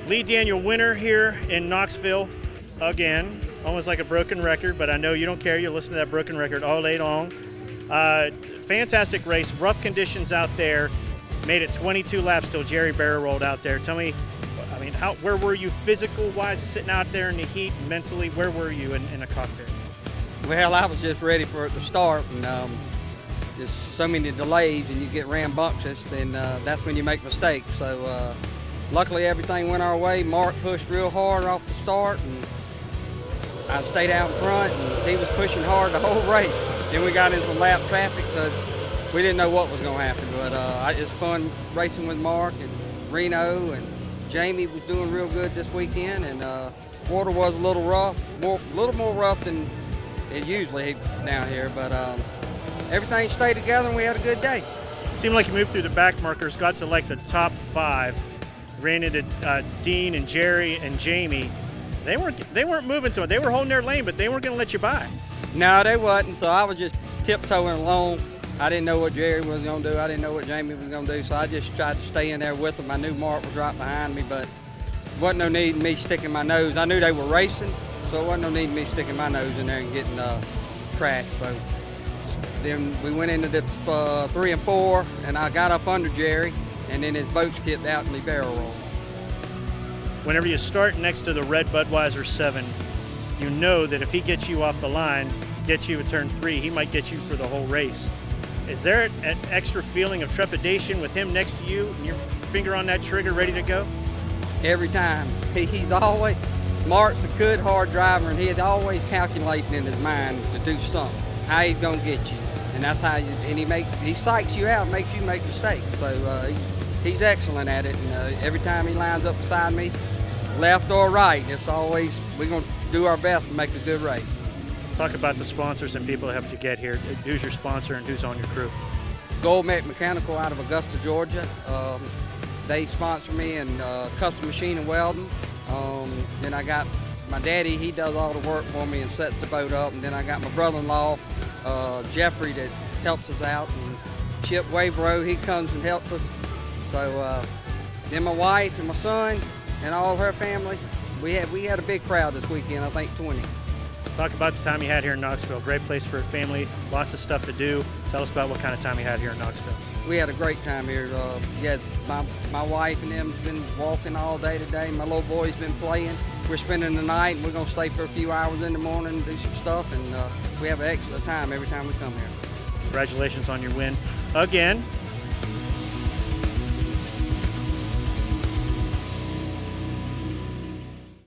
Lee Daniel winner here in Knoxville again. Almost like a broken record, but I know you don't care. You listen to that broken record all day long. Fantastic race, rough conditions out there. Made it 22 laps till Jerry barrel rolled out there. Tell me, I mean, where were you physical-wise, sitting out there in the heat, mentally? Where were you in a cockpit? Well, I was just ready for it to start, and just so many delays, and you get rambunctious, and that's when you make mistakes. So luckily everything went our way. Mark pushed real hard off the start, and I stayed out in front, and he was pushing hard the whole race. Then we got into lap traffic, so we didn't know what was going to happen. But it's fun racing with Mark and Reno, and Jamie was doing real good this weekend, and water was a little rough, a little more rough than it usually down here, but everything stayed together and we had a good day. Seemed like you moved through the back markers, got to like the top 5, ran into Dean and Jerry and Jamie. They weren't moving to it. They were holding their lane, but they weren't going to let you by. No, they wasn't. So I was just tiptoeing along. I didn't know what Jerry was going to do. I didn't know what Jamie was going to do. So I just tried to stay in there with them. I knew Mark was right behind me, but wasn't no need in me sticking my nose. I knew they were racing, so it wasn't no need in me sticking my nose in there and getting crashed. So then we went into the 3 and 4, and I got up under Jerry, and then his boat skipped out and he barrel rolled. Whenever you start next to the red Budweiser 7, you know that if he gets you off the line, gets you at turn 3, he might get you for the whole race. Is there an extra feeling of trepidation with him next to you and your finger on that trigger ready to go? Every time. He's always, Mark's a good, hard driver, and he's always calculating in his mind to do something, how he's going to get you. And that's how he psychs you out, makes you make mistakes. So he's excellent at it, and every time he lines up beside me, left or right, it's always, we're going to do our best to make a good race. Let's talk about the sponsors and people that helped you get here. Who's your sponsor and who's on your crew? Goldmec Mechanical out of Augusta, Georgia. They sponsor me in custom machine and welding. Then I got my daddy, he does all the work for me and sets the boat up. And then I got my brother-in-law, Jeffrey, that helps us out. And Chip Wavebro, he comes and helps us. So then my wife and my son and all her family, we had a big crowd this weekend, I think 20. Talk about the time you had here in Knoxville. Great place for a family, lots of stuff to do. Tell us about what kind of time you had here in Knoxville. We had a great time here. My wife and them have been walking all day today. My little boy's been playing. We're spending the night, and we're going to stay for a few hours in the morning and do some stuff, and we have an excellent time every time we come here. Congratulations on your win again.